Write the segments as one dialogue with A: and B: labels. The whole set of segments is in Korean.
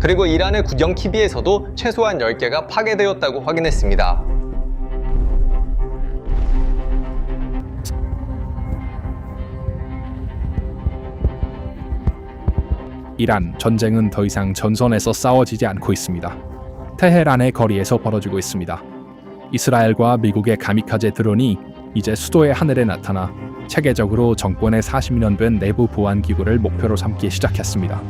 A: 그리고 이란의 국영 TV에서도 최소한 10개가 파괴되었다고 확인했습니다.
B: 이란 전쟁은 더 이상 전선에서 싸워지지 않고 있습니다. 테헤란의 거리에서 벌어지고 있습니다. 이스라엘과 미국의 가미카제 드론이 이제 수도의 하늘에 나타나 체계적으로 정권의 40년 된 내부 보안 기구를 목표로 삼기 시작했습니다.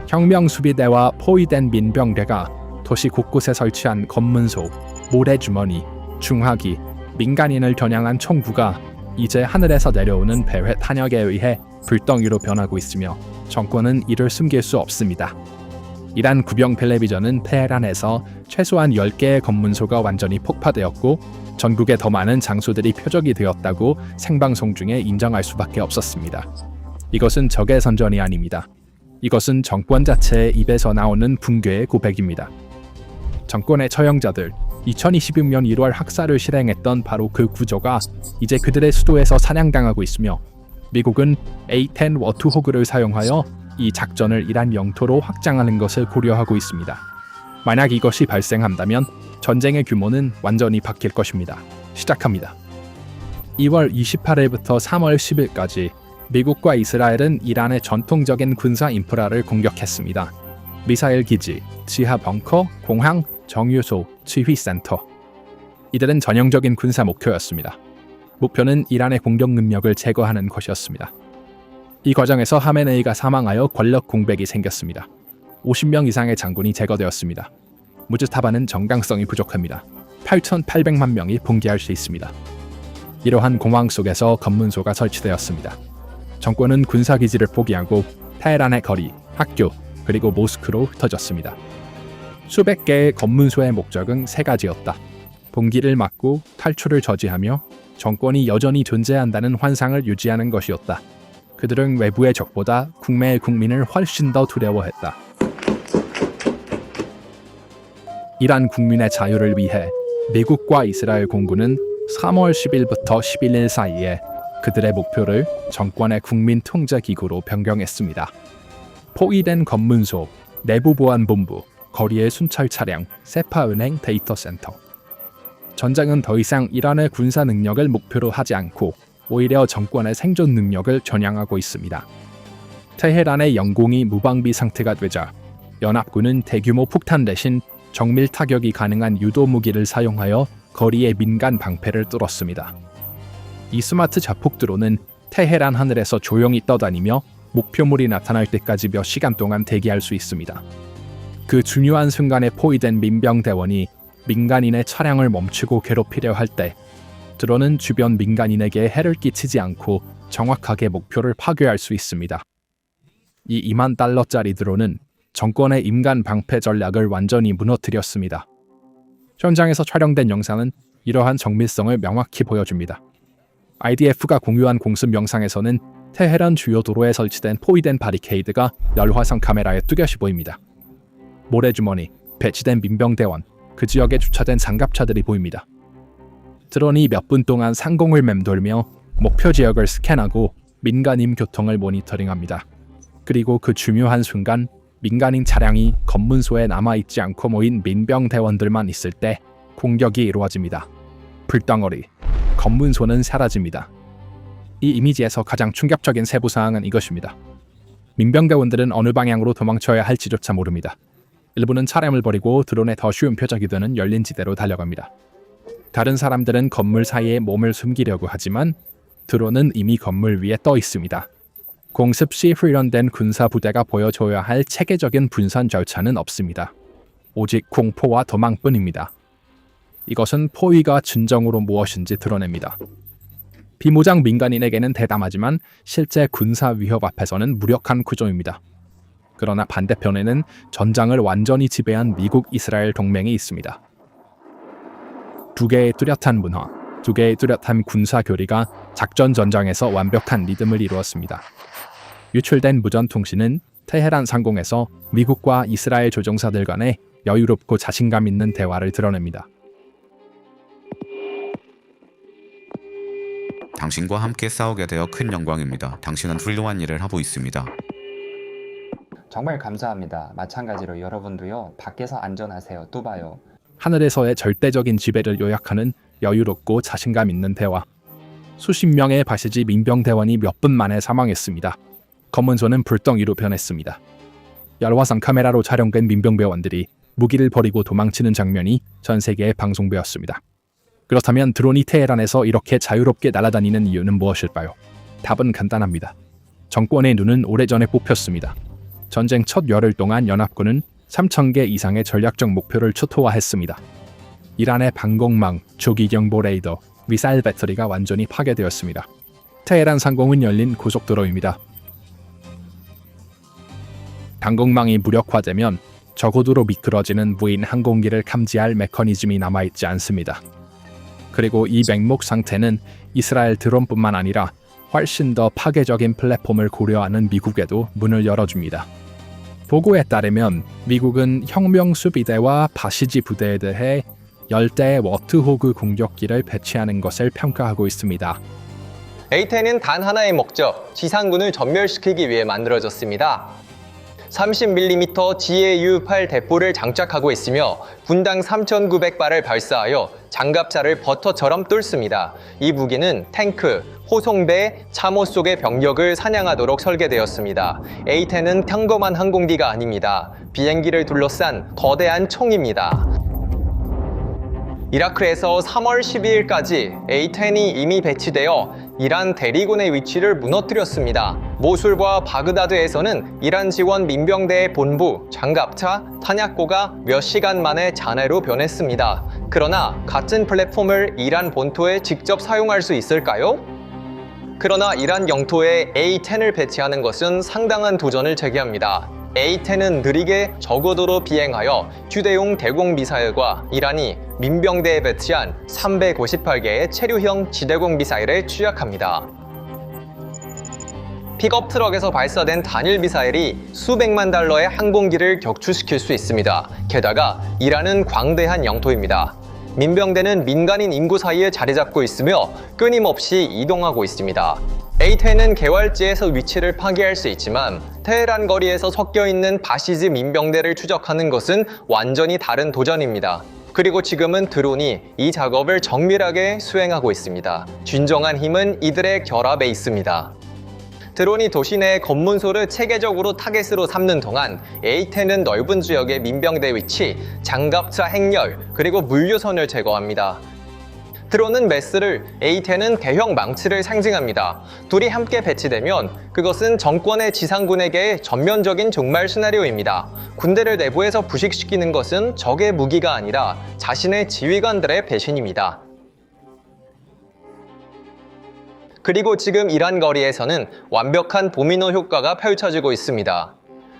B: 혁명수비대와 포위된 민병대가 도시 곳곳에 설치한 검문소, 모래주머니, 중화기, 민간인을 겨냥한 총구가 이제 하늘에서 내려오는 배회 탄약에 의해 불덩이로 변하고 있으며 정권은 이를 숨길 수 없습니다. 이란 국영 텔레비전은 테헤란에서 최소한 10개의 검문소가 완전히 폭파되었고 전국에 더 많은 장소들이 표적이 되었다고 생방송 중에 인정할 수밖에 없었습니다. 이것은 적의 선전이 아닙니다. 이것은 정권 자체의 입에서 나오는 붕괴의 고백입니다. 정권의 처형자들, 2026년 1월 학살을 실행했던 바로 그 구조가 이제 그들의 수도에서 사냥당하고 있으며 미국은 A-10 워투호그를 사용하여 이 작전을 이란 영토로 확장하는 것을 고려하고 있습니다. 만약 이것이 발생한다면 전쟁의 규모는 완전히 바뀔 것입니다. 시작합니다. 2월 28일부터 3월 10일까지 미국과 이스라엘은 이란의 전통적인 군사 인프라를 공격했습니다. 미사일 기지, 지하 벙커, 공항, 정유소, 지휘센터. 이들은 전형적인 군사 목표였습니다. 목표는 이란의 공격 능력을 제거하는 것이었습니다. 이 과정에서 하메네이가 사망하여 권력 공백이 생겼습니다. 50명 이상의 장군이 제거되었습니다. 무즈타바는 정당성이 부족합니다. 8,800만 명이 붕괴할 수 있습니다. 이러한 공황 속에서 검문소가 설치되었습니다. 정권은 군사기지를 포기하고 테헤란의 거리, 학교, 그리고 모스크로 흩어졌습니다. 수백 개의 검문소의 목적은 세 가지였다. 봉기를 막고 탈출을 저지하며 정권이 여전히 존재한다는 환상을 유지하는 것이었다. 그들은 외부의 적보다 국내의 국민을 훨씬 더 두려워했다. 이란 국민의 자유를 위해 미국과 이스라엘 공군은 3월 10일부터 11일 사이에 그들의 목표를 정권의 국민 통제 기구로 변경했습니다. 포위된 검문소, 내부보안본부, 거리의 순찰 차량, 세파은행 데이터센터. 전쟁은 더 이상 이란의 군사 능력을 목표로 하지 않고 오히려 정권의 생존 능력을 겨냥하고 있습니다. 테헤란의 영공이 무방비 상태가 되자 연합군은 대규모 폭탄 대신 정밀 타격이 가능한 유도 무기를 사용하여 거리의 민간 방패를 뚫었습니다. 이 스마트 자폭 드론은 테헤란 하늘에서 조용히 떠다니며 목표물이 나타날 때까지 몇 시간 동안 대기할 수 있습니다. 그 중요한 순간에 포위된 민병대원이 민간인의 차량을 멈추고 괴롭히려 할 때 드론은 주변 민간인에게 해를 끼치지 않고 정확하게 목표를 파괴할 수 있습니다. 이 2만 달러짜리 드론은 정권의 인간 방패 전략을 완전히 무너뜨렸습니다. 현장에서 촬영된 영상은 이러한 정밀성을 명확히 보여줍니다. IDF가 공유한 공습 영상에서는 테헤란 주요 도로에 설치된 포위된 바리케이드가 열화상 카메라에 뚜렷이 보입니다. 모래주머니, 배치된 민병대원, 그 지역에 주차된 장갑차들이 보입니다. 드론이 몇 분 동안 상공을 맴돌며 목표 지역을 스캔하고 민간인 교통을 모니터링합니다. 그리고 그 중요한 순간 민간인 차량이 검문소에 남아있지 않고 모인 민병대원들만 있을 때 공격이 이루어집니다. 불덩어리, 검문소는 사라집니다. 이 이미지에서 가장 충격적인 세부사항은 이것입니다. 민병대원들은 어느 방향으로 도망쳐야 할지조차 모릅니다. 일부는 차량을 버리고 드론에 더 쉬운 표적이 되는 열린 지대로 달려갑니다. 다른 사람들은 건물 사이에 몸을 숨기려고 하지만 드론은 이미 건물 위에 떠 있습니다. 공습 시 훈련된 군사 부대가 보여줘야 할 체계적인 분산 절차는 없습니다. 오직 공포와 도망뿐입니다. 이것은 포위가 진정으로 무엇인지 드러냅니다. 비무장 민간인에게는 대담하지만 실제 군사 위협 앞에서는 무력한 구조입니다. 그러나 반대편에는 전장을 완전히 지배한 미국-이스라엘 동맹이 있습니다. 두 개의 뚜렷한 문화, 두 개의 뚜렷한 군사 교리가 작전 전장에서 완벽한 리듬을 이루었습니다. 유출된 무전 통신은 테헤란 상공에서 미국과 이스라엘 조종사들 간의 여유롭고 자신감 있는 대화를 드러냅니다.
C: 당신과 함께 싸우게 되어 큰 영광입니다. 당신은 훌륭한 일을 하고 있습니다. 정말 감사합니다. 마찬가지로 여러분도요. 밖에서 안전하세요. 또 봐요.
B: 하늘에서의 절대적인 지배를 요약하는 여유롭고 자신감 있는 대화. 수십 명의 바시지 민병대원이 몇 분 만에 사망했습니다. 검문소는 불덩이로 변했습니다. 열화상 카메라로 촬영된 민병대원들이 무기를 버리고 도망치는 장면이 전 세계에 방송되었습니다. 그렇다면 드론이 테헤란에서 이렇게 자유롭게 날아다니는 이유는 무엇일까요? 답은 간단합니다. 정권의 눈은 오래전에 뽑혔습니다. 전쟁 첫 열흘 동안 연합군은 3,000개 이상의 전략적 목표를 초토화했습니다. 이란의 방공망, 조기경보 레이더, 미사일 배터리가 완전히 파괴되었습니다. 테헤란 상공은 열린 고속도로입니다. 방공망이 무력화되면 저고도로 미끄러지는 무인 항공기를 감지할 메커니즘이 남아있지 않습니다. 그리고 이 맹목 상태는 이스라엘 드론뿐만 아니라 훨씬 더 파괴적인 플랫폼을 고려하는 미국에도 문을 열어줍니다. 보고에 따르면 미국은 혁명수비대와 바시지 부대에 대해 10대의 워트호그 공격기를 배치하는 것을 평가하고 있습니다.
A: A10은 단 하나의 목적, 지상군을 전멸시키기 위해 만들어졌습니다. 30mm GAU-8 대포를 장착하고 있으며 분당 3,900발을 발사하여 장갑차를 버터처럼 뚫습니다. 이 무기는 탱크, 호송배, 참호 속의 병력을 사냥하도록 설계되었습니다. A10은 평범한 항공기가 아닙니다. 비행기를 둘러싼 거대한 총입니다. 이라크에서 3월 12일까지 A10이 이미 배치되어 이란 대리군의 위치를 무너뜨렸습니다. 모술과 바그다드에서는 이란 지원 민병대의 본부, 장갑차, 탄약고가 몇 시간 만에 잔해로 변했습니다. 그러나 같은 플랫폼을 이란 본토에 직접 사용할 수 있을까요? 그러나 이란 영토에 A10을 배치하는 것은 상당한 도전을 제기합니다. A10은 느리게 저고도로 비행하여 휴대용 대공 미사일과 이란이 민병대에 배치한 358개의 체류형 지대공 미사일에 취약합니다. 픽업 트럭에서 발사된 단일 미사일이 수백만 달러의 항공기를 격추시킬 수 있습니다. 게다가 이란은 광대한 영토입니다. 민병대는 민간인 인구 사이에 자리 잡고 있으며 끊임없이 이동하고 있습니다. A10은 개활지에서 위치를 파괴할 수 있지만 테헤란 거리에서 섞여 있는 바시즈 민병대를 추적하는 것은 완전히 다른 도전입니다. 그리고 지금은 드론이 이 작업을 정밀하게 수행하고 있습니다. 진정한 힘은 이들의 결합에 있습니다. 드론이 도시 내 검문소를 체계적으로 타겟으로 삼는 동안 A10은 넓은 지역의 민병대 위치, 장갑차 행렬, 그리고 물류선을 제거합니다. 드론은 메스를, A10은 대형 망치를 상징합니다. 둘이 함께 배치되면 그것은 정권의 지상군에게 전면적인 종말 시나리오입니다. 군대를 내부에서 부식시키는 것은 적의 무기가 아니라 자신의 지휘관들의 배신입니다. 그리고 지금 이란 거리에서는 완벽한 도미노 효과가 펼쳐지고 있습니다.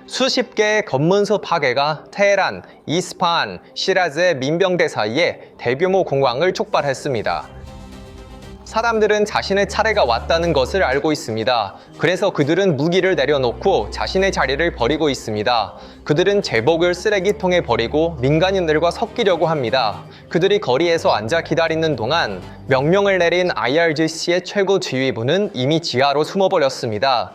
A: 수십 개의 검문소 파괴가 테헤란, 이스파한, 시라즈의 민병대 사이에 대규모 공황을 촉발했습니다. 사람들은 자신의 차례가 왔다는 것을 알고 있습니다. 그래서 그들은 무기를 내려놓고 자신의 자리를 버리고 있습니다. 그들은 제복을 쓰레기통에 버리고 민간인들과 섞이려고 합니다. 그들이 거리에서 앉아 기다리는 동안 명령을 내린 IRGC의 최고 지휘부는 이미 지하로 숨어버렸습니다.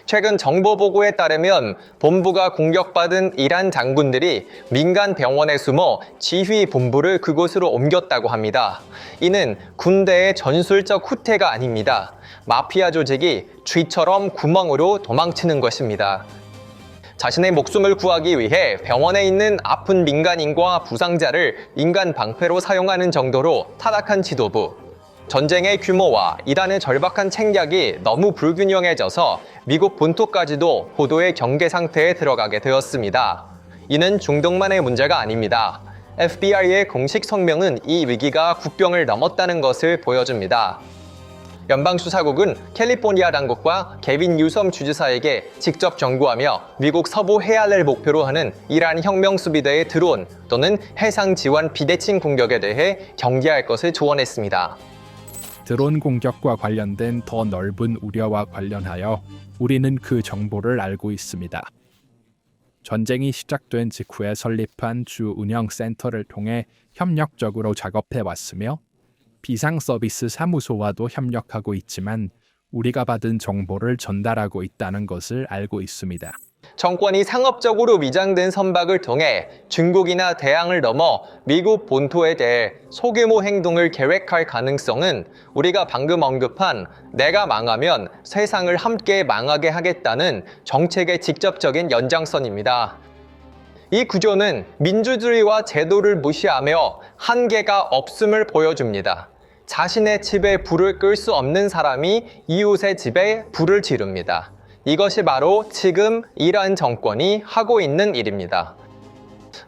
A: 최근 정보 보고에 따르면 본부가 공격받은 이란 장군들이 민간 병원에 숨어 지휘 본부를 그곳으로 옮겼다고 합니다. 이는 군대의 전술적 후퇴가 아닙니다. 마피아 조직이 쥐처럼 구멍으로 도망치는 것입니다. 자신의 목숨을 구하기 위해 병원에 있는 아픈 민간인과 부상자를 인간 방패로 사용하는 정도로 타락한 지도부. 전쟁의 규모와 이란의 절박한 책략이 너무 불균형해져서 미국 본토까지도 보도의 경계 상태에 들어가게 되었습니다. 이는 중동만의 문제가 아닙니다. FBI의 공식 성명은 이 위기가 국경을 넘었다는 것을 보여줍니다. 연방수사국은 캘리포니아 당국과 개빈 뉴섬 주지사에게 직접 경고하며 미국 서부 해안을 목표로 하는 이란 혁명수비대의 드론 또는 해상 지원 비대칭 공격에 대해 경계할 것을 조언했습니다.
B: 드론 공격과 관련된 더 넓은 우려와 관련하여 우리는 그 정보를 알고 있습니다. 전쟁이 시작된 직후에 설립한 주 운영 센터를 통해 협력적으로 작업해 왔으며 비상 서비스 사무소와도 협력하고 있지만 우리가 받은 정보를 전달하고 있다는 것을 알고 있습니다.
A: 정권이 상업적으로 위장된 선박을 통해 중국이나 대양을 넘어 미국 본토에 대해 소규모 행동을 계획할 가능성은 우리가 방금 언급한 내가 망하면 세상을 함께 망하게 하겠다는 정책의 직접적인 연장선입니다. 이 구조는 민주주의와 제도를 무시하며 한계가 없음을 보여줍니다. 자신의 집에 불을 끌 수 없는 사람이 이웃의 집에 불을 지릅니다. 이것이 바로 지금 이란 정권이 하고 있는 일입니다.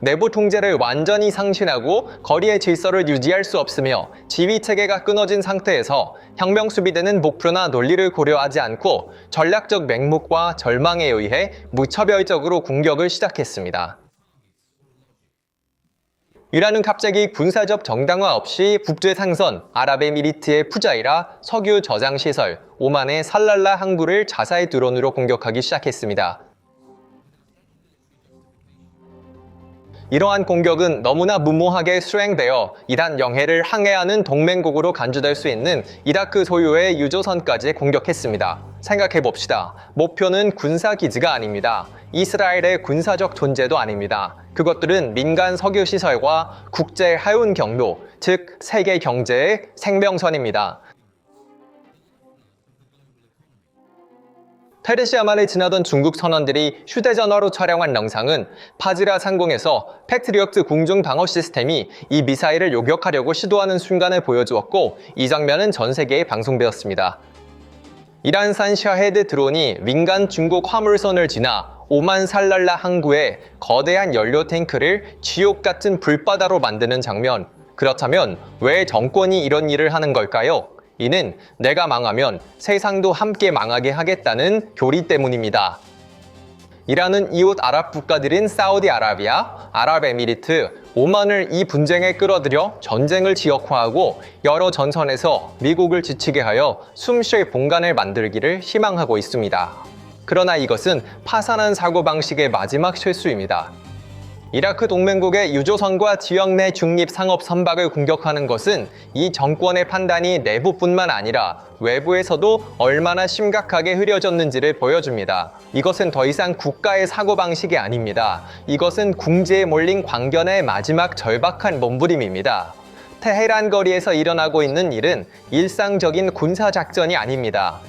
A: 내부 통제를 완전히 상실하고 거리의 질서를 유지할 수 없으며 지휘 체계가 끊어진 상태에서 혁명 수비대는 목표나 논리를 고려하지 않고 전략적 맹목과 절망에 의해 무차별적으로 공격을 시작했습니다. 이란은 갑자기 군사적 정당화 없이 북제 상선, 아랍에미리트의 푸자이라 석유 저장 시설, 오만의 살랄라 항구를 자사의 드론으로 공격하기 시작했습니다. 이러한 공격은 너무나 무모하게 수행되어 이란 영해를 항해하는 동맹국으로 간주될 수 있는 이라크 소유의 유조선까지 공격했습니다. 생각해봅시다. 목표는 군사기지가 아닙니다. 이스라엘의 군사적 존재도 아닙니다. 그것들은 민간 석유시설과 국제 하운 경로, 즉 세계 경제의 생명선입니다. 테르시아만을 지나던 중국 선원들이 휴대전화로 촬영한 영상은 파지라 상공에서 패트리어트 공중 방어 시스템이 이 미사일을 요격하려고 시도하는 순간을 보여주었고 이 장면은 전 세계에 방송되었습니다. 이란산 샤헤드 드론이 민간 중국 화물선을 지나 오만 살랄라 항구에 거대한 연료 탱크를 지옥 같은 불바다로 만드는 장면. 그렇다면 왜 정권이 이런 일을 하는 걸까요? 이는 내가 망하면 세상도 함께 망하게 하겠다는 교리 때문입니다. 이란은 이웃 아랍 국가들인 사우디아라비아, 아랍에미리트, 오만을 이 분쟁에 끌어들여 전쟁을 지역화하고 여러 전선에서 미국을 지치게 하여 숨쉴 공간을 만들기를 희망하고 있습니다. 그러나 이것은 파산한 사고방식의 마지막 실수입니다. 이라크 동맹국의 유조선과 지역 내 중립 상업 선박을 공격하는 것은 이 정권의 판단이 내부뿐만 아니라 외부에서도 얼마나 심각하게 흐려졌는지를 보여줍니다. 이것은 더 이상 국가의 사고방식이 아닙니다. 이것은 궁지에 몰린 광견의 마지막 절박한 몸부림입니다. 테헤란 거리에서 일어나고 있는 일은 일상적인 군사작전이 아닙니다.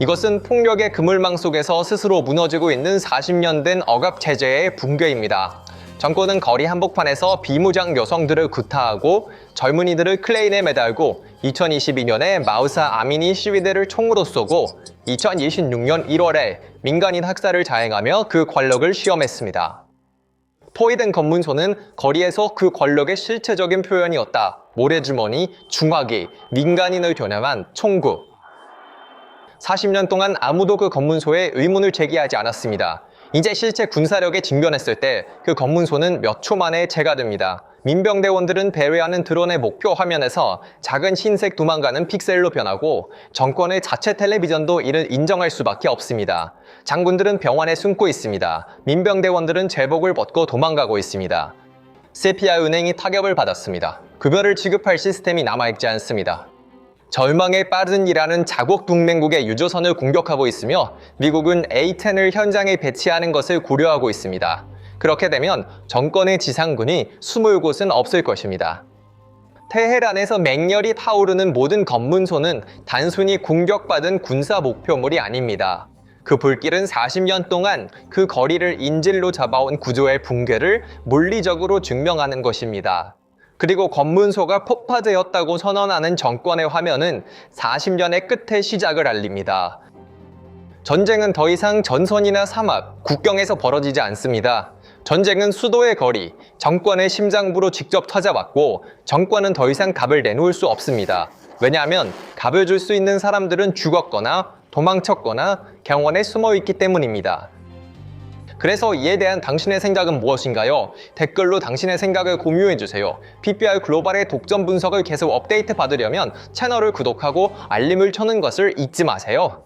A: 이것은 폭력의 그물망 속에서 스스로 무너지고 있는 40년 된 억압체제의 붕괴입니다. 정권은 거리 한복판에서 비무장 여성들을 구타하고 젊은이들을 클레인에 매달고 2022년에 마우사 아미니 시위대를 총으로 쏘고 2026년 1월에 민간인 학살을 자행하며 그 권력을 시험했습니다. 포위된 검문소는 거리에서 그 권력의 실체적인 표현이었다. 모래주머니, 중화기, 민간인을 겨냥한 총구. 40년 동안 아무도 그 검문소에 의문을 제기하지 않았습니다. 이제 실제 군사력에 직면했을 때 그 검문소는 몇 초 만에 재가됩니다. 민병대원들은 배회하는 드론의 목표 화면에서 작은 흰색 도망가는 픽셀로 변하고 정권의 자체 텔레비전도 이를 인정할 수밖에 없습니다. 장군들은 병원에 숨고 있습니다. 민병대원들은 제복을 벗고 도망가고 있습니다. 세피아 은행이 타격을 받았습니다. 급여를 지급할 시스템이 남아있지 않습니다. 절망에 빠진 이란은 자국 동맹국의 유조선을 공격하고 있으며 미국은 A-10을 현장에 배치하는 것을 고려하고 있습니다. 그렇게 되면 정권의 지상군이 숨을 곳은 없을 것입니다. 테헤란에서 맹렬히 타오르는 모든 검문소는 단순히 공격받은 군사 목표물이 아닙니다. 그 불길은 40년 동안 그 거리를 인질로 잡아온 구조의 붕괴를 물리적으로 증명하는 것입니다. 그리고 검문소가 폭파되었다고 선언하는 정권의 화면은 40년의 끝의 시작을 알립니다. 전쟁은 더 이상 전선이나 사막, 국경에서 벌어지지 않습니다. 전쟁은 수도의 거리, 정권의 심장부로 직접 찾아왔고 정권은 더 이상 값을 내놓을 수 없습니다. 왜냐하면 값을 줄 수 있는 사람들은 죽었거나 도망쳤거나 병원에 숨어 있기 때문입니다. 그래서 이에 대한 당신의 생각은 무엇인가요? 댓글로 당신의 생각을 공유해주세요. PPR 글로벌의 독점 분석을 계속 업데이트 받으려면 채널을 구독하고 알림을 켜는 것을 잊지 마세요.